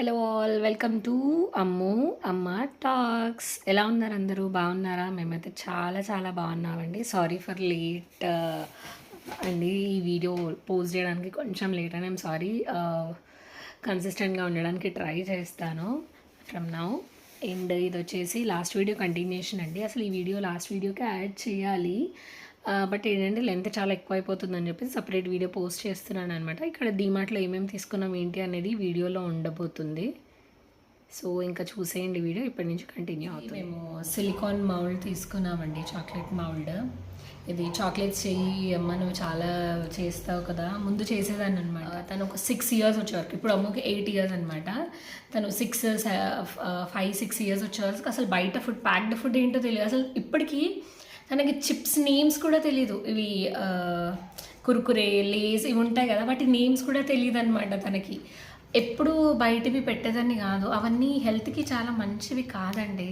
Hello all, welcome to అమ్మ talks. ఎలా ఉన్నారు అందరూ? బాగున్నారా? మేమైతే చాలా చాలా బాగున్నామండి. సారీ ఫర్ లేట్ అండి. ఈ వీడియో పోస్ట్ చేయడానికి కొంచెం లేట్ అని ఐమ్ సారీ. కన్సిస్టెంట్గా ఉండడానికి ట్రై చేస్తాను ఫ్రమ్ నౌ. అండ్ ఇది వచ్చేసి లాస్ట్ వీడియో కంటిన్యూషన్ అండి. అసలు ఈ వీడియో లాస్ట్ వీడియోకి యాడ్ చేయాలి, బట్ ఏంటంటే లెంత్ చాలా ఎక్కువ అయిపోతుందని చెప్పి సపరేట్ వీడియో పోస్ట్ చేస్తున్నాను అనమాట. ఇక్కడ డీమార్ట్లో ఏమేమి తీసుకున్నాం ఏంటి అనేది వీడియోలో ఉండబోతుంది. సో ఇంకా చూసేయండి వీడియో, ఇప్పటి నుంచి కంటిన్యూ అవుతుంది. మేము సిలికాన్ మౌల్డ్ తీసుకున్నామండి, చాక్లెట్ మౌల్డ్. ఇది చాక్లెట్స్ చెయ్యి అమ్మ, నువ్వు చాలా చేస్తావు కదా. ముందు చేసేదాన్ని అనమాట. తను ఒక 6 years వచ్చేవరకు, ఇప్పుడు అమ్మకి 8 years అనమాట. తను 5-6 years వచ్చేవరకు అసలు బయట ఫుడ్, ప్యాక్డ్ ఫుడ్ ఏంటో తెలియదు అసలు. ఇప్పటికీ తనకి చిప్స్ నేమ్స్ కూడా తెలీదు. ఇవి కుర్కురే, లేస్ ఇవి ఉంటాయి కదా, వాటి నేమ్స్ కూడా తెలియదు అనమాట తనకి. ఎప్పుడు బయటివి పెట్టేదాన్ని కాదు. అవన్నీ హెల్త్కి చాలా మంచివి కాదండి.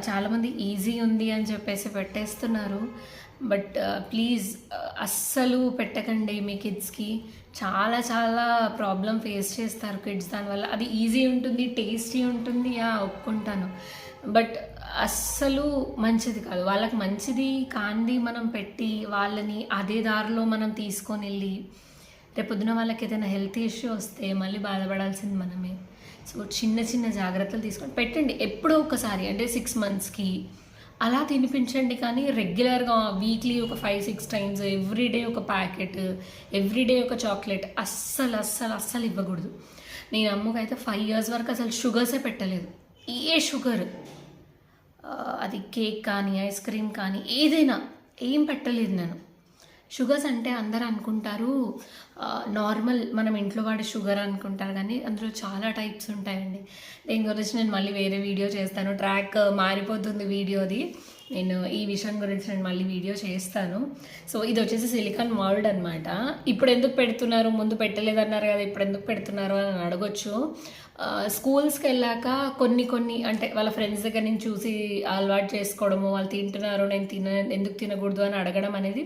చాలామంది ఈజీ ఉంది అని చెప్పేసి పెట్టేస్తున్నారు. బట్ ప్లీజ్ అస్సలు పెట్టకండి మీ కిడ్స్కి. చాలా చాలా ప్రాబ్లం ఫేస్ చేస్తారు కిడ్స్ దానివల్ల. అది ఈజీ ఉంటుంది, టేస్టీ ఉంటుంది, ఒప్పుకుంటాను, బట్ అస్సలు మంచిది కాదు. వాళ్ళకి మంచిది కాంది మనం పెట్టి వాళ్ళని అదే దారిలో మనం తీసుకొని వెళ్ళి రేపొద్దున వాళ్ళకి ఏదైనా హెల్త్ ఇష్యూ వస్తే మళ్ళీ బాధపడాల్సింది మనమే. సో చిన్న చిన్న జాగ్రత్తలు తీసుకొని పెట్టండి. ఎప్పుడో ఒకసారి, అంటే 6 monthsకి అలా తినిపించండి. కానీ రెగ్యులర్గా వీక్లీ ఒక 5-6 times ఎవ్రీడే ఒక ప్యాకెట్, ఎవ్రీడే ఒక చాక్లెట్ అస్సలు అస్సలు అస్సలు ఇవ్వకూడదు. నేను అమ్మకైతే 5 years వరకు అసలు షుగర్సే పెట్టలేదు. ఏ షుగర్, అది కేక్ కానీ ఐస్ క్రీమ్ కానీ ఏదైనా ఏం పెట్టలేదు నేను. షుగర్స్ అంటే అందరు అనుకుంటారు నార్మల్ మనం ఇంట్లో వాడే షుగర్ అనుకుంటారు, కానీ అందులో చాలా టైప్స్ ఉంటాయండి. దీని గురించి నేను మళ్ళీ వేరే వీడియో చేస్తాను. ట్రాక్ మారిపోతుంది వీడియోది. నేను ఈ విషయం గురించి నేను మళ్ళీ వీడియో చేస్తాను. సో ఇది వచ్చేసి సిలికాన్ మౌల్డ్ అనమాట. ఇప్పుడు ఎందుకు పెడుతున్నారు, ముందు పెట్టలేదన్నారు కదా, ఇప్పుడు ఎందుకు పెడుతున్నారు అని అడగొచ్చు. స్కూల్స్కి వెళ్ళాక కొన్ని అంటే వాళ్ళ ఫ్రెండ్స్ దగ్గర నుంచి చూసి అలవాటు చేసుకోవడము, వాళ్ళు తింటున్నారు నేను ఎందుకు తినకూడదు అని అడగడం అనేది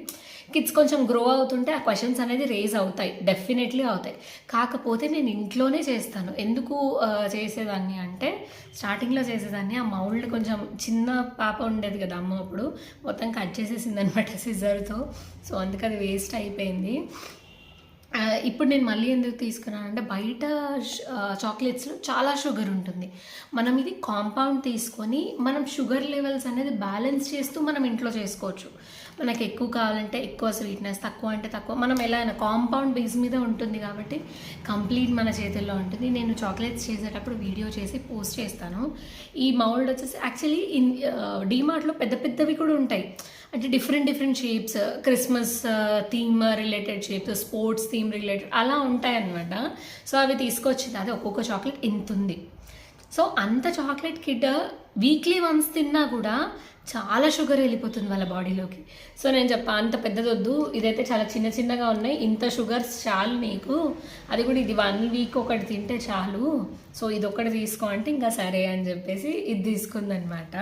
కిడ్స్ కొంచెం గ్రో అవుతుంటే ఆ క్వశ్చన్స్ అనేది రేజ్ అవుతాయి, డెఫినెట్లీ అవుతాయి. కాకపోతే నేను ఇంట్లోనే చేస్తాను. ఎందుకు చేసేదాన్ని అంటే, స్టార్టింగ్లో చేసేదాన్ని ఆ మౌల్డ్ కొంచెం చిన్న పాప ఉండేది కదా అమ్మ, అప్పుడు మొత్తం కట్ చేసేసింది అనమాట సిజర్తో. సో అందుకు అది వేస్ట్ అయిపోయింది. ఇప్పుడు నేను మళ్ళీ ఎందుకు తీసుకున్నానంటే, బయట చాక్లెట్స్లో చాలా షుగర్ ఉంటుంది. మనం ఇది కాంపౌండ్ తీసుకొని మనం షుగర్ లెవెల్స్ అనేది బ్యాలెన్స్ చేస్తూ మనం ఇంట్లో చేసుకోవచ్చు. మనకు ఎక్కువ కావాలంటే ఎక్కువ స్వీట్నెస్, తక్కువ అంటే తక్కువ, మనం ఎలా అయినా కాంపౌండ్ బేస్ మీద ఉంటుంది కాబట్టి కంప్లీట్ మన చేతుల్లో ఉంటుంది. నేను చాక్లెట్స్ చేసేటప్పుడు వీడియో చేసి పోస్ట్ చేస్తాను. ఈ మౌల్డ్ వచ్చేసి యాక్చువల్లీ డీమార్ట్లో పెద్ద పెద్దవి కూడా ఉంటాయి, అంటే different shapes, Christmas theme related shapes, sports theme related అలా ఉంటాయన్నమాట. సో అవి తీసుకొచ్చింది. అది ఒక్కొక్క చాక్లెట్ ఇంత ఉంది. సో అంత చాక్లెట్ కిడ్ వీక్లీ వన్స్ తిన్నా కూడా చాలా షుగర్ వెళ్ళిపోతుంది వాళ్ళ బాడీలోకి. సో నేను చెప్పా, అంత పెద్దదొద్దు, ఇదైతే చాలా చిన్న చిన్నగా ఉన్నాయి, ఇంత షుగర్స్ చాలు నీకు, అది కూడా ఇది 1 week ఒకటి తింటే చాలు, సో ఇది ఒకటి తీసుకో అంటే ఇంకా సరే అని చెప్పేసి ఇది తీసుకుందనమాట.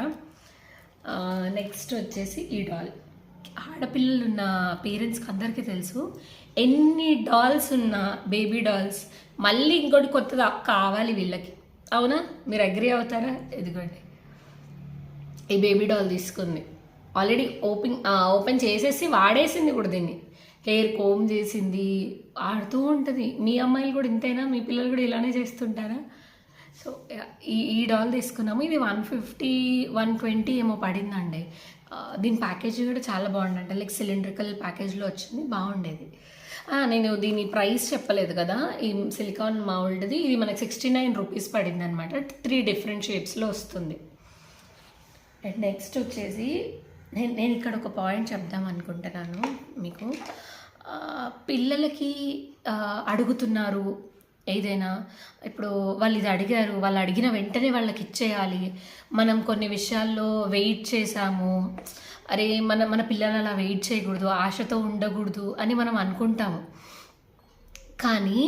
నెక్స్ట్ వచ్చేసి ఈ డాల్. ఆడపిల్లలు ఉన్న పేరెంట్స్కి అందరికీ తెలుసు, ఎన్ని డాల్స్ ఉన్నా, బేబీ డాల్స్ మళ్ళీ ఇంకోటి కొత్తది కావాలి వీళ్ళకి. అవునా? మీరు అగ్రీ అవుతారా? ఇదిగోండి, ఈ బేబీ డాల్ తీసుకుంది. ఆల్రెడీ ఓపెన్ చేసేసి వాడేసింది కూడా. దీన్ని హెయిర్ కోమ్ చేసింది, ఆడుతూ ఉంటుంది. మీ అమ్మాయిలు కూడా ఇంతేనా? మీ పిల్లలు కూడా ఇలానే చేస్తుంటారా? సో ఈ డాల్ తీసుకున్నాము. ఇది 150-120 ఏమో పడిందండి. దీని ప్యాకేజ్ కూడా చాలా బాగుందంట, లైక్ సిలిండ్రికల్ ప్యాకేజ్లో వచ్చింది, బాగుండేది. నేను దీని ప్రైస్ చెప్పలేదు కదా, ఈ సిలికాన్ మౌల్డ్ది. ఇది మనకి 69 rupees పడింది అనమాట. 3 different షేప్స్లో వస్తుంది. అండ్ నెక్స్ట్ వచ్చేసి నేను ఇక్కడ ఒక పాయింట్ చెప్దాం అనుకుంటున్నాను మీకు. పిల్లలకి అడుగుతున్నారు ఏదైనా, ఇప్పుడు వాళ్ళు ఇది అడిగారు, వాళ్ళు అడిగిన వెంటనే వాళ్ళకి ఇచ్చేయాలి. మనం కొన్ని విషయాల్లో వెయిట్ చేసాము, అరే మన పిల్లలు అలా వెయిట్ చేయకూడదు, ఆశతో ఉండకూడదు అని మనం అనుకుంటాము. కానీ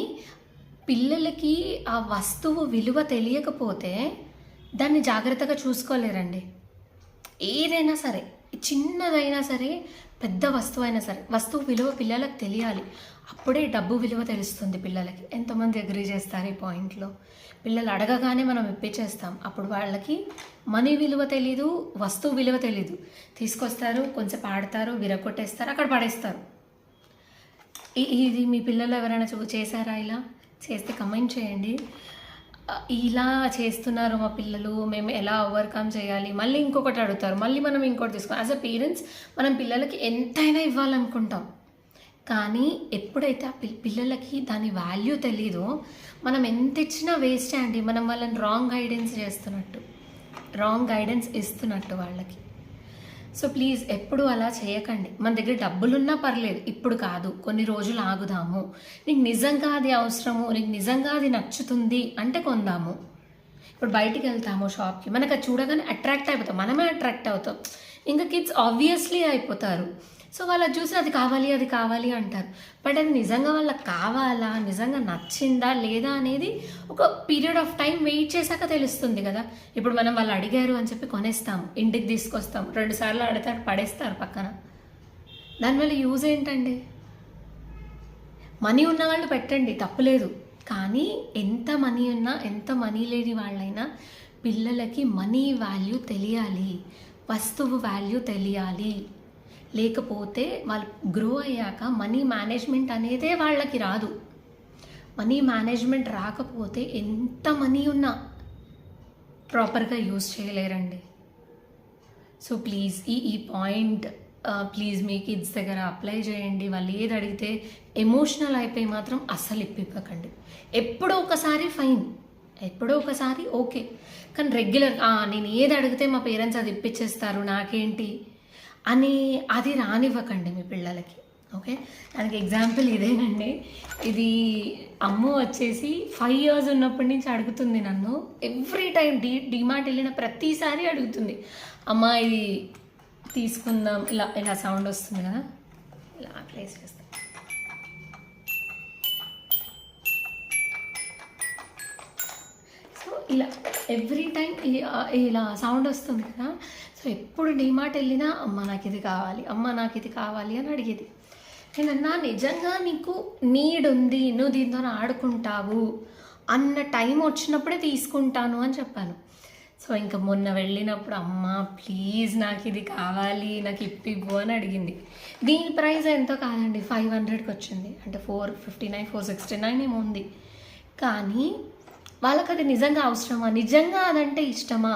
పిల్లలకి ఆ వస్తువు విలువ తెలియకపోతే దాన్ని జాగ్రత్తగా చూసుకోలేరండి. ఏదైనా సరే, చిన్నదైనా సరే, పెద్ద వస్తువు అయినా సరే, వస్తువు విలువ పిల్లలకు తెలియాలి. అప్పుడే డబ్బు విలువ తెలుస్తుంది పిల్లలకి. ఎంతమంది అగ్రీ చేస్తారు ఈ పాయింట్లో? పిల్లలు అడగగానే మనం ఇప్పించేస్తాం. అప్పుడు వాళ్ళకి మనీ విలువ తెలీదు, వస్తువు విలువ తెలీదు. తీసుకొస్తారు, కొంచెం ఆడతారు, విరగొట్టేస్తారు, అక్కడ పడేస్తారు. ఇది మీ పిల్లలు ఎవరైనా చేశారా? ఇలా చేస్తే కమెంట్ చేయండి. ఇలా చేస్తున్నారు మా పిల్లలు, మేము ఎలా ఓవర్కమ్ చేయాలి, మళ్ళీ ఇంకొకటి అడుగుతారు, మళ్ళీ మనం ఇంకోటి తీసుకోవాలి. యాజ్ అ పేరెంట్స్ మనం పిల్లలకి ఎంతైనా ఇవ్వాలనుకుంటాం, కానీ ఎప్పుడైతే ఆ పిల్లలకి దాని వాల్యూ తెలీదో మనం ఎంత ఇచ్చినా వేస్టే అండి. మనం వాళ్ళని రాంగ్ గైడెన్స్ ఇస్తున్నట్టు వాళ్ళకి. సో ప్లీజ్ ఎప్పుడు అలా చేయకండి. మన దగ్గర డబ్బులున్నా పర్లేదు, ఇప్పుడు కాదు, కొన్ని రోజులు ఆగుదాము, నీకు నిజంగా అది అవసరము, నీకు నిజంగా అది నచ్చుతుంది అంటే కొందాము. ఇప్పుడు బయటికి వెళ్తాము షాప్కి, మనకు అది చూడగానే అట్రాక్ట్ అయిపోతాం, మనమే అట్రాక్ట్ అవుతాం. ఇంకా కిడ్స్ ఆబ్వియస్లీ అయిపోతారు. సో వాళ్ళకి చూసి అది కావాలి అంటారు. బట్ అది నిజంగా వాళ్ళకి కావాలా, నిజంగా నచ్చిందా లేదా అనేది ఒక పీరియడ్ ఆఫ్ టైం వెయిట్ చేశాక తెలుస్తుంది కదా. ఇప్పుడు మనం వాళ్ళు అడిగారు అని చెప్పి కొనేస్తాము, ఇంటికి తీసుకొస్తాం, 2 సార్లు అడితే పడేస్తారు పక్కన. దానివల్ల యూజ్ ఏంటండి? మనీ ఉన్న వాళ్ళు పెట్టండి, తప్పులేదు. కానీ ఎంత మనీ ఉన్నా, ఎంత మనీ లేని వాళ్ళైనా పిల్లలకి మనీ వాల్యూ తెలియాలి, వస్తువు వాల్యూ తెలియాలి. లేకపోతే వాళ్ళు గ్రో అయ్యాక మనీ మేనేజ్మెంట్ అనేదే వాళ్ళకి రాదు. మనీ మేనేజ్మెంట్ రాకపోతే ఎంత మనీ ఉన్నా ప్రాపర్గా యూజ్ చేయలేరండి. సో ప్లీజ్ ఈ పాయింట్ ప్లీజ్ మీ కిడ్స్ దగ్గర అప్లై చేయండి. వాళ్ళు ఏది అడిగితే ఎమోషనల్ అయిపోయి మాత్రం అస్సలు ఇప్పివ్వకండి. ఎప్పుడో ఒకసారి ఫైన్, ఎప్పుడో ఒకసారి ఓకే, కానీ రెగ్యులర్ నేను ఏది అడిగితే మా పేరెంట్స్ అది ఇప్పించేస్తారు నాకేంటి అని అది రానివ్వకండి మీ పిల్లలకి. ఓకే, దానికి ఎగ్జాంపుల్ ఇదేనండి. ఇది అమ్మ వచ్చేసి 5 years ఉన్నప్పటి నుంచి అడుగుతుంది నన్ను. ఎవ్రీ టైం డిమార్ట్ వెళ్ళిన ప్రతిసారి అడుగుతుంది, అమ్మ ఇది తీసుకుందాం. ఇలా సౌండ్ వస్తుంది కదా, ఇలా ప్లేస్ చేస్తాం. సో ఇలా ఎవ్రీ టైం ఇలా సౌండ్ వస్తుంది కదా. సో ఎప్పుడు డిమార్ట్ వెళ్ళినా అమ్మ నాకు ఇది కావాలి అని అడిగేది. నేనన్నా నిజంగా నీకు నీడ్ ఉంది, నువ్వు దీంతో ఆడుకుంటావు అన్న టైం వచ్చినప్పుడే తీసుకుంటాను అని చెప్పాను. సో ఇంకా మొన్న వెళ్ళినప్పుడు అమ్మ ప్లీజ్ నాకు ఇది కావాలి, నాకు ఇప్పివ్వు అని అడిగింది. దీని ప్రైస్ ఎంతో కాదండి, 500కి వచ్చింది. అంటే 459, 469 ఏమో ఉంది. కానీ వాళ్ళకి అది నిజంగా అవసరమా, నిజంగా అదంటే ఇష్టమా,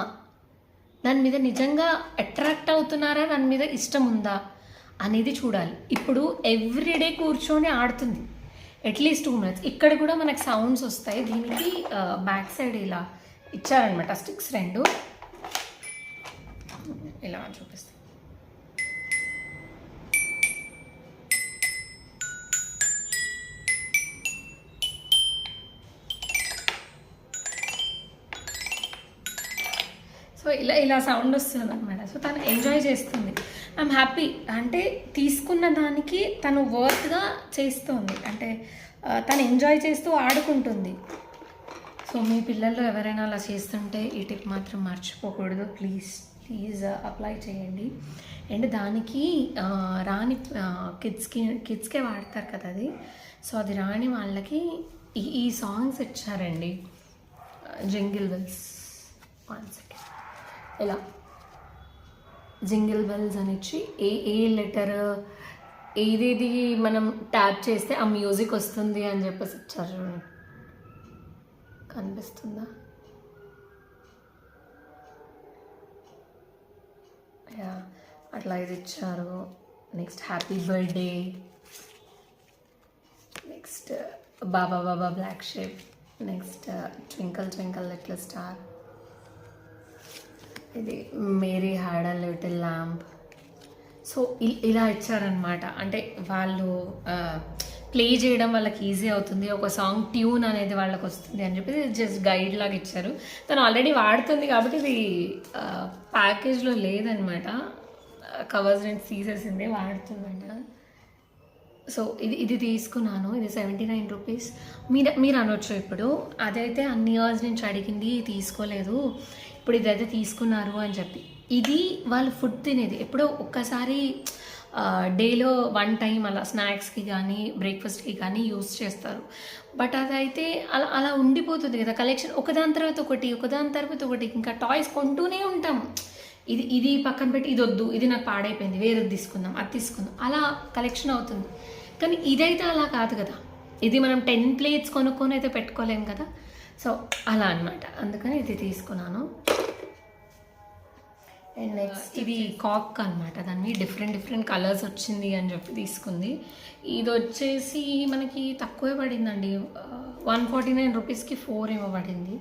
దాని మీద నిజంగా అట్రాక్ట్ అవుతున్నారా, దాని మీద ఇష్టం ఉందా అనేది చూడాలి. ఇప్పుడు ఎవ్రీడే కూర్చొని ఆడుతుంది అట్లీస్ట్ 2 minutes. ఇక్కడ కూడా మనకు సౌండ్స్ వస్తాయి. దీనికి బ్యాక్ సైడ్ ఇలా ఇచ్చారనమాట స్టిక్స్ 2, ఇలా చూపిస్తాను. సో ఇలా సౌండ్ వస్తుంది అనమాట. సో తను ఎంజాయ్ చేస్తుంది. I'm happy. అంటే తీసుకున్న దానికి తను వర్త్గా చేస్తుంది, అంటే తను ఎంజాయ్ చేస్తూ ఆడుకుంటుంది. సో మీ పిల్లల్లో ఎవరైనా అలా చేస్తుంటే ఈ టిప్ మాత్రం మర్చిపోకూడదు. ప్లీజ్ అప్లై చేయండి. అండ్ దానికి రాని కిడ్స్కే వాడతారు కదా అది. సో అది రాని వాళ్ళకి ఈ సాంగ్స్ ఇచ్చారండి, జింగిల్ బెల్స్. 1 second. ఇలా జింగిల్ బెల్స్ అని ఇచ్చి ఏ లెటర్ ఏదేది మనం ట్యాప్ చేస్తే ఆ మ్యూజిక్ వస్తుంది అని చెప్పేసి ఇచ్చారు. చూడండి, కనిపిస్తుందా? అట్లా ఇది ఇచ్చారు. Next happy birthday, next baa baa black sheep, next twinkle twinkle little star, ఇది Mary had a little lamb. So ఇలా ఇచ్చారనమాట. అంటే వాళ్ళు ప్లే చేయడం వాళ్ళకి ఈజీ అవుతుంది, ఒక సాంగ్ ట్యూన్ అనేది వాళ్ళకి వస్తుంది అని చెప్పి జస్ట్ గైడ్ లాగా ఇచ్చారు. తను ఆల్రెడీ వాడుతుంది కాబట్టి ఇది ప్యాకేజ్లో లేదనమాట, కవర్స్ నుంచి తీసేసింది, వాడుతుందంట. సో ఇది తీసుకున్నాను. ఇది 79 రూపీస్. మీరు అనొచ్చు ఇప్పుడు, అదైతే అన్ని ఇయర్స్ నుంచి అడిగింది తీసుకోలేదు, ఇప్పుడు ఇదైతే తీసుకున్నారు అని చెప్పి. ఇది వాళ్ళు ఫుడ్ తినేది, ఎప్పుడో ఒక్కసారి డేలో 1 టైం అలా స్నాక్స్కి కానీ బ్రేక్ఫాస్ట్కి కానీ యూస్ చేస్తారు. బట్ అదైతే అలా అలా ఉండిపోతుంది కదా కలెక్షన్, ఒకదాని తర్వాత ఒకటి ఒకదాని తర్వాత ఒకటి, ఇంకా టాయ్స్ కొంటూనే ఉంటాం. ఇది ఇది పక్కన పెట్టి ఇది వద్దు, ఇది నాకు పాడైపోయింది, వేరేది తీసుకుందాం, అది తీసుకుందాం, అలా కలెక్షన్ అవుతుంది. కానీ ఇదైతే అలా కాదు కదా, ఇది మనం 10 ప్లేట్స్ కొనుక్కొని అయితే పెట్టుకోలేం కదా. సో అలా అనమాట, అందుకని ఇది తీసుకున్నాను. అండ్ నెక్స్ట్ ఇది కాక్ అనమాట, దాన్ని డిఫరెంట్ కలర్స్ వచ్చింది అని చెప్పి తీసుకుంది. ఇది వచ్చేసి మనకి తక్కువే పడిందండి, 149 రూపీస్కి 4 ఏమో పడింది.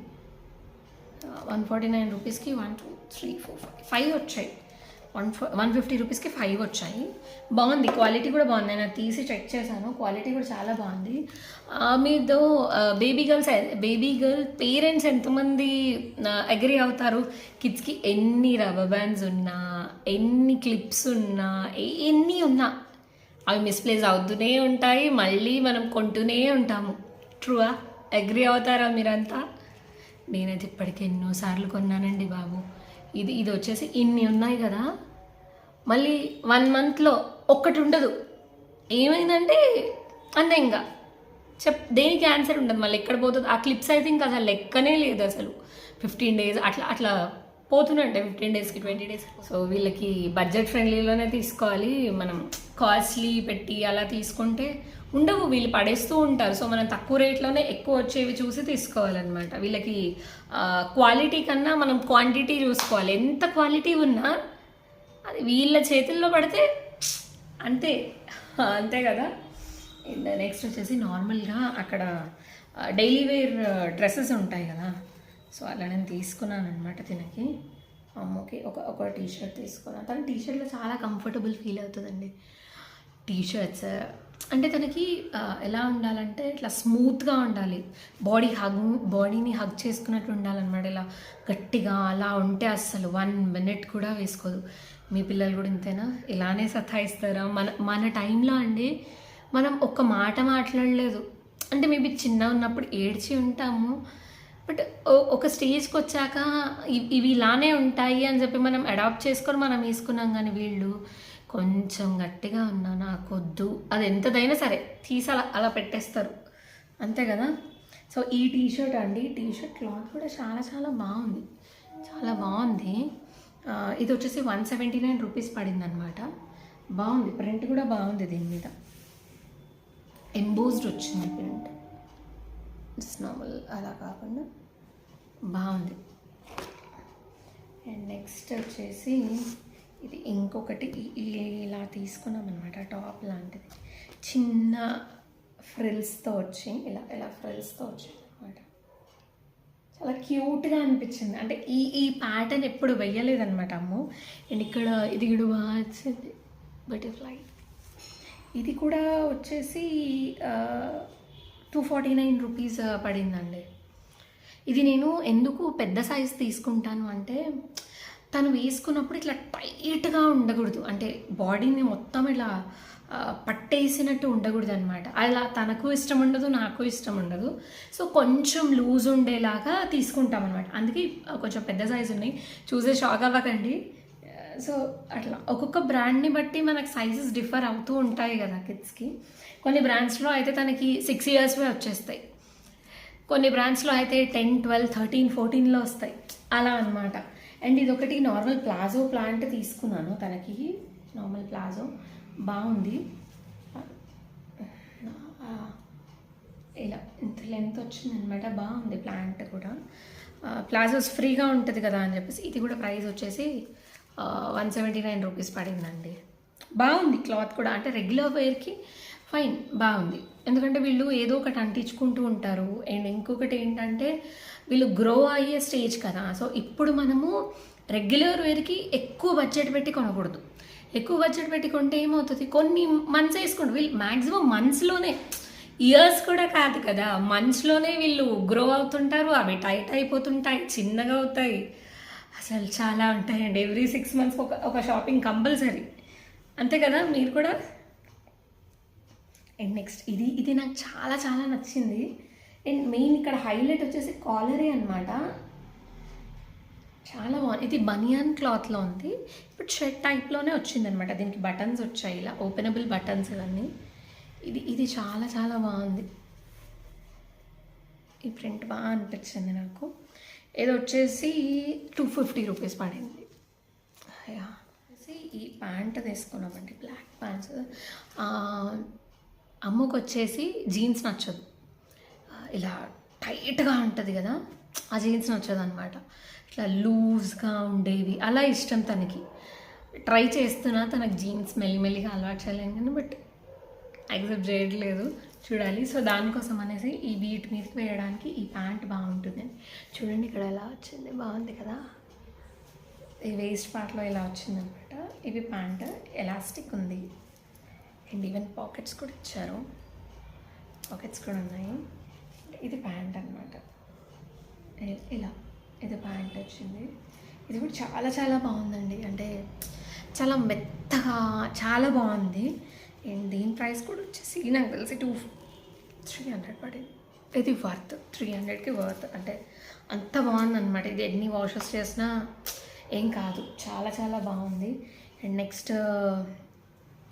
149 రూపీస్కి 1 2 3 4 5 వచ్చాయి. 150 రూపీస్కి 5 వచ్చాయి. బాగుంది, క్వాలిటీ కూడా బాగుంది. నేను తీసి చెక్ చేశాను, క్వాలిటీ కూడా చాలా బాగుంది. మీరు బేబీ గర్ల్ పేరెంట్స్ ఎంతమంది అగ్రీ అవుతారు? కిడ్స్కి ఎన్ని రబ్బర్ బ్యాండ్స్ ఉన్నా, ఎన్ని క్లిప్స్ ఉన్నా, ఎన్ని ఉన్నా అవి మిస్ప్లేస్ అవుతూనే ఉంటాయి, మళ్ళీ మనం కొంటూనే ఉంటాము. ట్రూవా? అగ్రీ అవుతారా మీరంతా? నేనైతే ఇప్పటికే ఎన్నోసార్లు కొన్నానండి బాబు. ఇది వచ్చేసి ఇన్ని ఉన్నాయి కదా, మళ్ళీ 1 మంత్లో ఒక్కటి ఉండదు. ఏమైందంటే అంతే, ఇంకా దేనికి ఆన్సర్ ఉండదు, మళ్ళీ ఎక్కడ పోతుంది. ఆ క్లిప్స్ అయితే ఇంకా అసలు లెక్కనే లేదు అసలు. 15 డేస్ అట్లా పోతున్నట్టే, 15 డేస్కి 20 డేస్. సో వీళ్ళకి బడ్జెట్ ఫ్రెండ్లీలోనే తీసుకోవాలి. మనం కాస్ట్లీ పెట్టి అలా తీసుకుంటే ఉండవు, వీళ్ళు పడేస్తూ ఉంటారు. సో మనం తక్కువ రేట్లోనే ఎక్కువ వచ్చేవి చూసి తీసుకోవాలన్నమాట. వీళ్ళకి క్వాలిటీ కన్నా మనం క్వాంటిటీ చూసుకోవాలి. ఎంత క్వాలిటీ ఉన్నా అది వీళ్ళ చేతుల్లో పడితే అంతే కదా. నెక్స్ట్ వచ్చేసి నార్మల్గా అక్కడ డైలీ వేర్ డ్రెస్సెస్ ఉంటాయి కదా, సో అలా నేను తీసుకున్నాను అనమాట. తినకి అమ్మకి ఒక టీ షర్ట్ తీసుకున్నాను. తన టీ షర్ట్లో చాలా కంఫర్టబుల్ ఫీల్ అవుతుందండి. టీ షర్ట్స్ అంటే తనకి ఎలా ఉండాలంటే ఇట్లా స్మూత్గా ఉండాలి, బాడీని హగ్ చేసుకున్నట్టు ఉండాలన్నమాట. ఇలా గట్టిగా అలా ఉంటే అస్సలు 1 మినిట్ కూడా వేసుకోదు. మీ పిల్లలు కూడా ఇంతేనా? ఇలానే సతాయిస్తారా? మన టైంలో అండి మనం ఒక్క మాట మాట్లాడలేదు అంటే, మేబీ చిన్న ఉన్నప్పుడు ఏడ్చి ఉంటాము, బట్ ఒక స్టేజ్కి వచ్చాక ఇవి ఇలానే ఉంటాయి అని చెప్పి మనం అడాప్ట్ చేసుకొని మనం వేసుకున్నాం. కానీ వీళ్ళు కొంచెం గట్టిగా ఉన్నా నాకొద్దు, అది ఎంతదైనా సరే తీసి అలా పెట్టేస్తారు, అంతే కదా. సో ఈ టీషర్ట్ అండి, టీషర్ట్ క్లాత్ కూడా చాలా బాగుంది, చాలా బాగుంది. ఇది వచ్చేసి 179 రూపీస్ పడింది అనమాట. బాగుంది, ప్రింట్ కూడా బాగుంది, దీని మీద ఎంబోస్డ్ వచ్చింది ప్రింట్, నార్మల్ అలా కాకుండా బాగుంది. అండ్ నెక్స్ట్ వచ్చేసి ఇది ఇంకొకటి ఇలా తీసుకున్నాం అనమాట, టాప్ లాంటిది, చిన్న ఫ్రిల్స్తో వచ్చి ఇలా ఫ్రిల్స్తో వచ్చింది అనమాట. చాలా క్యూట్గా అనిపించింది. అంటే ఈ ప్యాటర్న్ ఎప్పుడు వెయ్యలేదన్నమాట అమ్ము. అండ్ ఇక్కడ ఇది కూడా వచ్చింది బటర్ఫ్లై. ఇది కూడా వచ్చేసి 249 రూపీస్ పడిందండి. ఇది నేను ఎందుకు పెద్ద సైజ్ తీసుకుంటాను అంటే, తను వేసుకున్నప్పుడు ఇట్లా టైట్గా ఉండకూడదు, అంటే బాడీని మొత్తం ఇలా పట్టేసినట్టు ఉండకూడదు అనమాట. అలా తనకు ఇష్టం ఉండదు, నాకు ఇష్టం ఉండదు. సో కొంచెం లూజ్ ఉండేలాగా తీసుకుంటాం అనమాట. అందుకే కొంచెం పెద్ద సైజు ఉన్నాయి, చూసే షాక్ అవ్వకండి. సో అట్లా ఒక్కొక్క బ్రాండ్ని బట్టి మనకు సైజెస్ డిఫర్ అవుతూ ఉంటాయి కదా కిడ్స్కి. కొన్ని బ్రాండ్స్లో అయితే తనకి 6 ఇయర్స్వే వచ్చేస్తాయి, కొన్ని బ్రాండ్స్లో అయితే 10, 12, 13, 14లో వస్తాయి, అలా అనమాట. అండ్ ఇది ఒకటి నార్మల్ ప్లాజో ప్లాంట్ తీసుకున్నాను తనకి, నార్మల్ ప్లాజో బాగుంది. ఇలా ఇంత లెంత్ వచ్చిందనమాట, బాగుంది ప్లాంట్ కూడా. ప్లాజోస్ ఫ్రీగా ఉంటుంది కదా అని చెప్పేసి ఇది కూడా ప్రైస్ వచ్చేసి 179 రూపీస్ పడిందండి. బాగుంది క్లాత్ కూడా, అంటే రెగ్యులర్ వేర్కి ఫైన్, బాగుంది. ఎందుకంటే వీళ్ళు ఏదో ఒకటి అంటించుకుంటూ ఉంటారు. అండ్ ఇంకొకటి ఏంటంటే వీళ్ళు గ్రో అయ్యే స్టేజ్ కదా. సో ఇప్పుడు మనము రెగ్యులర్ వేర్కి ఎక్కువ బడ్జెట్ పెట్టి కొనకూడదు. ఎక్కువ బడ్జెట్ పెట్టి కొంటే ఏమవుతుంది, కొన్ని మంత్స్ వేసుకోండి, వీళ్ళు మ్యాక్సిమం మంత్స్లోనే, ఇయర్స్ కూడా కాదు కదా, మంత్స్లోనే వీళ్ళు గ్రో అవుతుంటారు. అవి టైట్ అయిపోతుంటాయి, చిన్నగా అవుతాయి, అసలు చాలా ఉంటాయండి. ఎవ్రీ 6 months ఒక షాపింగ్ కంపల్సరీ, అంతే కదా మీరు కూడా. అండ్ నెక్స్ట్ ఇది నాకు చాలా నచ్చింది. అండ్ మెయిన్ ఇక్కడ హైలైట్ వచ్చేసి కాలరే అనమాట. చాలా బాగుంది. ఇది బనియన్ క్లాత్లో ఉంది. ఇప్పుడు షర్ట్ టైప్లోనే వచ్చిందనమాట. దీనికి బటన్స్ వచ్చాయి, ఇలా ఓపెనబుల్ బటన్స్ ఇవన్నీ. ఇది చాలా చాలా బాగుంది. ఈ ప్రింట్ బాగా అనిపించింది నాకు. ఇది వచ్చేసి 250 రూపీస్ పడింది. ఈ ప్యాంట్ తీసుకున్నామండి, బ్లాక్ ప్యాంట్స్. అమ్మకు వచ్చేసి జీన్స్ నచ్చదు, ఇలా టైట్గా ఉంటుంది కదా, ఆ జీన్స్ నచ్చదు అనమాట. ఇట్లా లూజ్గా ఉండేవి అలా ఇష్టం తనకి. ట్రై చేస్తున్నా తనకు జీన్స్ మెల్లిమెల్లిగా అలవాటు చేయలేను కానీ, బట్ యాక్సెప్ట్ చేయట్లేదు, చూడాలి. సో దానికోసం అనేసి ఈ వీటి మీదకి వేయడానికి ఈ ప్యాంట్ బాగుంటుంది. చూడండి ఇక్కడ ఎలా వచ్చింది, బాగుంది కదా. ఈ వేస్ట్ పార్ట్లో ఇలా వచ్చిందనమాట. ఇది ప్యాంట్, ఎలాస్టిక్ ఉంది అండ్ ఈవెన్ పాకెట్స్ కూడా ఇచ్చారు, పాకెట్స్ కూడా ఉన్నాయి. ఇది ప్యాంట్ అనమాట, ఇలా ఇది ప్యాంట్ వచ్చింది. ఇది కూడా చాలా చాలా బాగుందండి, అంటే చాలా మెత్తగా చాలా బాగుంది. అండ్ దీని ప్రైస్ కూడా వచ్చేసి నాకు తెలిసి 300 పడింది. ఇది వర్త్, 300కి వర్త్, అంటే అంత బాగుందన్నమాట. ఇది ఎన్ని వాషెస్ చేసినా ఏం కాదు, చాలా చాలా బాగుంది. అండ్ నెక్స్ట్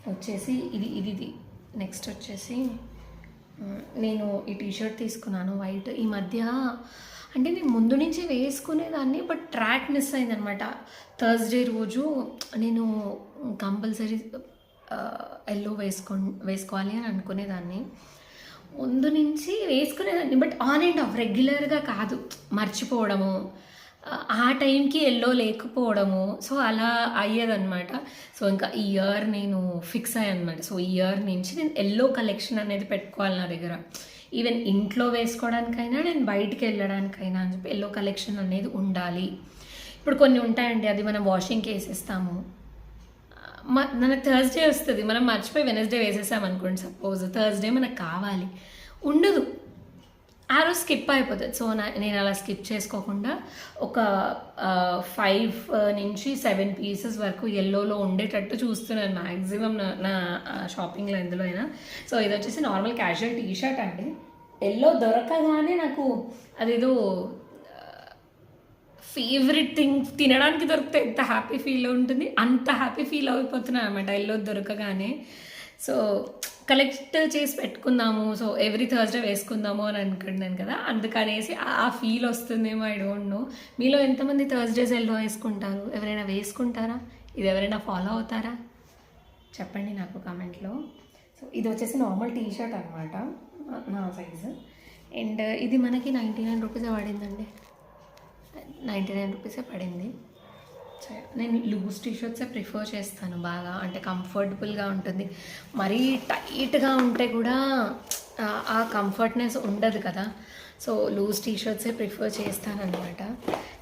వచ్చేసి ఇది నెక్స్ట్ వచ్చేసి నేను ఈ టీషర్ట్ తీసుకున్నాను వైట్. ఈ మధ్య అంటే నేను ముందు నుంచి వేసుకునేదాన్ని, బట్ ట్రాక్ మిస్ అయిందనమాట. థర్స్డే రోజు నేను కంపల్సరీ ఎల్లో వేసుకోవాలి అని అనుకునేదాన్ని, ముందు నుంచి వేసుకునేదాన్ని. బట్ ఆన్ అండ్ ఆఫ్, రెగ్యులర్గా కాదు, మర్చిపోవడము, ఆ టైంకి ఎల్లో లేకపోవడము, సో అలా అయ్యేదన్నమాట. సో ఇంకా ఈ ఇయర్ నేను ఫిక్స్ అయ్యాను అనమాట. సో ఈ ఇయర్ నుంచి నేను ఎల్లో కలెక్షన్ అనేది పెట్టుకోవాలి నా దగ్గర. ఈవెన్ ఇంట్లో వేసుకోవడానికైనా, నేను బయటికి వెళ్ళడానికైనా అని చెప్పి ఎల్లో కలెక్షన్ అనేది ఉండాలి. ఇప్పుడు కొన్ని ఉంటాయండి, అది మనం వాషింగ్కి వేసేస్తాము, మనకు థర్స్డే వస్తుంది, మనం మర్చిపోయి వెనస్డే వేసేసాం అనుకోండి సపోజ్, థర్స్డే మనకు కావాలి, ఉండదు, ఆ రోజు స్కిప్ అయిపోతుంది. సో నేను అలా స్కిప్ చేసుకోకుండా ఒక 5 నుంచి 7 పీసెస్ వరకు ఎల్లోలో ఉండేటట్టు చూస్తున్నాను మ్యాక్సిమం నా షాపింగ్లో ఎందులో అయినా. సో ఇది వచ్చేసి నార్మల్ క్యాజువల్ టీషర్ట్ అండి. ఎల్లో దొరకగానే నాకు అదేదో ఫేవరెట్ థింగ్, తినడానికి దొరికితే ఎంత హ్యాపీ ఫీల్ ఉంటుంది, అంత హ్యాపీ ఫీల్ అయిపోతున్నాను అనమాట ఎల్లో దొరకగానే. సో కలెక్ట్ చేసి పెట్టుకుందాము, సో ఎవ్రీ థర్స్డే వేసుకుందాము అని అనుకుంటున్నాను కదా, అందుకనేసి ఆ ఫీల్ వస్తుందేమో, ఐ డోంట్ నో. మీలో ఎంతమంది థర్స్డేస్ ఎల్లో వేసుకుంటారు, ఎవరైనా వేసుకుంటారా, ఇది ఎవరైనా ఫాలో అవుతారా చెప్పండి నాకు కామెంట్లో. సో ఇది వచ్చేసి నార్మల్ టీషర్ట్ అనమాట, నా సైజు. అండ్ ఇది మనకి 99 రూపీసే పడిందండి, 99 రూపీసే పడింది. నేను లూజ్ టీషర్ట్సే ప్రిఫర్ చేస్తాను బాగా, అంటే కంఫర్టబుల్గా ఉంటుంది. మరీ టైట్గా ఉంటే కూడా ఆ కంఫర్ట్నెస్ ఉండదు కదా, సో లూజ్ టీషర్ట్సే ప్రిఫర్ చేస్తానన్నమాట.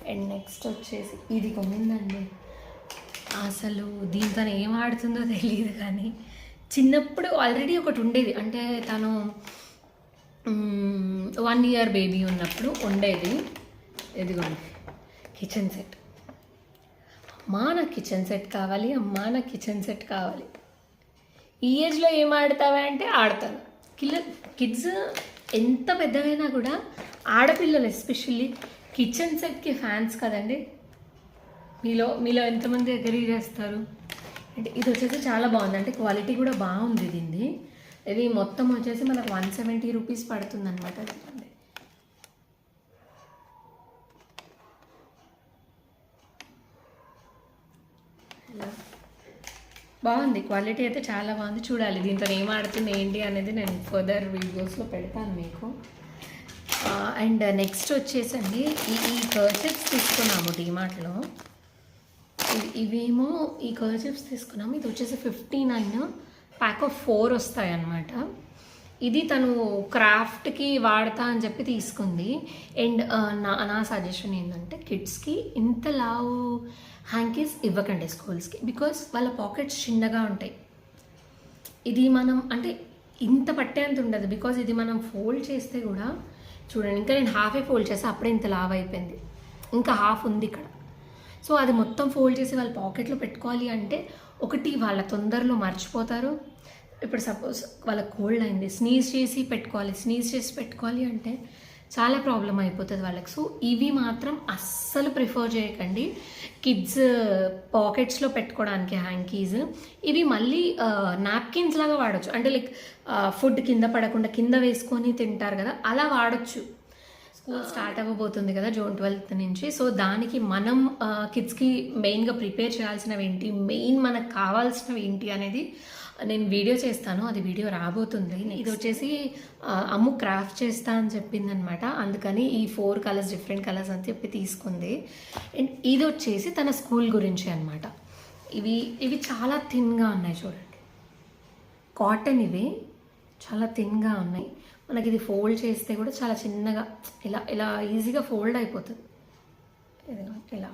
అండ్ నెక్స్ట్ వచ్చేసి ఇది కొనిందండి, అసలు దీంతో ఏం ఆడుతుందో తెలియదు కానీ చిన్నప్పుడు ఆల్రెడీ ఒకటి ఉండేది, అంటే తను 1 year బేబీ ఉన్నప్పుడు ఉండేది. ఇదిగోండి కిచెన్ సెట్. అమ్మా నాకు కిచెన్ సెట్ కావాలి, అమ్మా నాకు కిచెన్ సెట్ కావాలి. ఈ ఏజ్లో ఏం ఆడతావా అంటే ఆడతాను. కిడ్స్ ఎంత పెద్దగైనా కూడా ఆడపిల్లలు ఎస్పెషల్లీ కిచెన్ సెట్కి ఫ్యాన్స్ కదండి. మీలో ఎంతమంది అగ్రీ చేస్తారు? అంటే ఇది వచ్చేసి చాలా బాగుంది, అంటే క్వాలిటీ కూడా బాగుంది దీన్ని. ఇది మొత్తం వచ్చేసి మనకు 170 రూపీస్ పడుతుంది అనమాట. బాగుంది, క్వాలిటీ అయితే చాలా బాగుంది. చూడాలి దీంతో ఏం ఆడుతుంది ఏంటి అనేది నేను ఫర్దర్ వీడియోస్లో పెడతాను మీకు. అండ్ నెక్స్ట్ వచ్చేసండి ఈ కర్చిప్స్ తీసుకున్నాము డీమార్ట్లో. ఇవేమో ఈ కర్చిప్స్ తీసుకున్నాము. ఇది వచ్చేసి 59, ప్యాక్ ఆఫ్ 4 వస్తాయి అన్నమాట. ఇది తను క్రాఫ్ట్కి వాడతా అని చెప్పి తీసుకుంది. అండ్ నా సజెషన్ ఏంటంటే కిడ్స్కి ఇంత లావు హ్యాంకీస్ ఇవ్వకండి స్కూల్స్కి, బికాస్ వాళ్ళ పాకెట్స్ చిన్నగా ఉంటాయి. ఇది మనం అంటే ఇంత పట్టేంత ఉండదు, బికాజ్ ఇది మనం ఫోల్డ్ చేస్తే కూడా చూడండి, ఇంకా నేను హాఫే ఫోల్డ్ చేస్తే అప్పుడే ఇంత లావ్ అయిపోయింది, ఇంకా హాఫ్ ఉంది ఇక్కడ. సో అది మొత్తం ఫోల్డ్ చేసి వాళ్ళ పాకెట్లో పెట్టుకోవాలి అంటే ఒకటి వాళ్ళ తొందరలో మర్చిపోతారు. ఇప్పుడు సపోజ్ వాళ్ళ కోల్డ్ అయింది, స్నీజ్ చేసి పెట్టుకోవాలి అంటే చాలా ప్రాబ్లం అయిపోతుంది వాళ్ళకి. సో ఇవి మాత్రం అస్సలు ప్రిఫర్ చేయకండి కిడ్స్ పాకెట్స్లో పెట్టుకోవడానికి హ్యాంకీస్. ఇవి మళ్ళీ నాప్కిన్స్ లాగా వాడచ్చు, అంటే లైక్ ఫుడ్ కింద పడకుండా కింద వేసుకొని తింటారు కదా, అలా వాడచ్చు. స్కూల్ స్టార్ట్ అవ్వబోతుంది కదా జూన్ 12th నుంచి. సో దానికి మనం కిడ్స్కి మెయిన్గా ప్రిపేర్ చేయాల్సినవి ఏంటి, మెయిన్ మనకు కావాల్సినవి ఏంటి అనేది నేను వీడియో చేస్తాను, అది వీడియో రాబోతుంది. ఇది వచ్చేసి అమ్ము క్రాఫ్ట్ చేస్తా అని చెప్పింది అనమాట, అందుకని ఈ 4 కలర్స్ డిఫరెంట్ కలర్స్ అని చెప్పి తీసుకుంది. అండ్ ఇది వచ్చేసి తన స్కూల్ గురించి అనమాట. ఇవి చాలా థిన్గా ఉన్నాయి చూడండి, కాటన్, ఇవి చాలా థిన్గా ఉన్నాయి. మనకి ఇది ఫోల్డ్ చేస్తే కూడా చాలా చిన్నగా ఇలా ఈజీగా ఫోల్డ్ అయిపోతుంది, ఇలా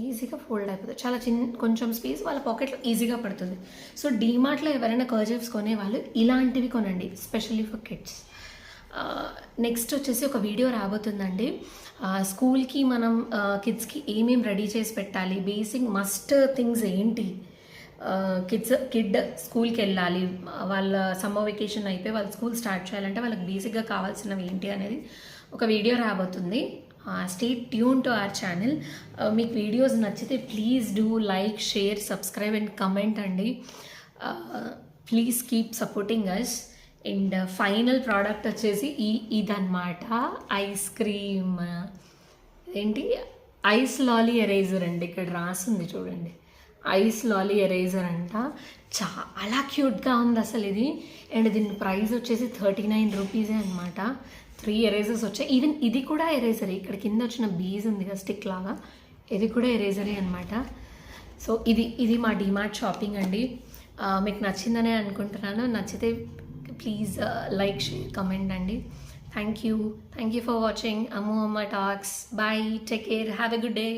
ఈజీగా ఫోల్డ్ అయిపోతుంది. చాలా కొంచెం స్పేస్ వాళ్ళ పాకెట్లో ఈజీగా పడుతుంది. సో డీమార్ట్లో ఎవరైనా కర్చీఫ్స్ కొనేవాళ్ళు ఇలాంటివి కొనండి, స్పెషల్లీ ఫర్ కిడ్స్. నెక్స్ట్ వచ్చేసి ఒక వీడియో రాబోతుందండి, స్కూల్కి మనం కిడ్స్కి ఏమేమి రెడీ చేసి పెట్టాలి, బేసిక్ మస్ట్ థింగ్స్ ఏంటి, కిడ్ స్కూల్కి వెళ్ళాలి, వాళ్ళ సమ్మర్ వెకేషన్ అయిపోయి వాళ్ళ స్కూల్ స్టార్ట్ చేయాలంటే వాళ్ళకి బేసిక్గా కావాల్సినవి ఏంటి అనేది ఒక వీడియో రాబోతుంది. Stay tune to our channel. మీకు వీడియోస్ నచ్చితే please do like, share, subscribe and comment అండి. Please keep supporting us. And final product వచ్చేసి ఇదన్నమాట, ఐస్ క్రీమ్ ఏంటి ఐస్ లాలీ ఎరేజర్ అండి. ఇక్కడ రాసింది చూడండి, ఐస్ లాలీ ఎరేజర్ అంట. చాలా క్యూట్గా ఉంది అసలు ఇది. అండ్ దీని ప్రైస్ వచ్చేసి 39 రూపీసే అనమాట. 3 ఎరేజర్స్ వచ్చాయి. ఈవెన్ ఇది కూడా ఎరేజరే, ఇక్కడ కింద వచ్చిన బీజ్ ఉంది కదా స్టిక్ లాగా, ఇది కూడా ఎరేజరే అనమాట. సో ఇది మా డిమార్ట్ షాపింగ్ అండి. మీకు నచ్చిందనే అనుకుంటున్నాను. నచ్చితే ప్లీజ్ లైక్, షేర్, కమెంట్ అండి. Thank you for watching Ammu Amma talks. Bye, take care, have a good day.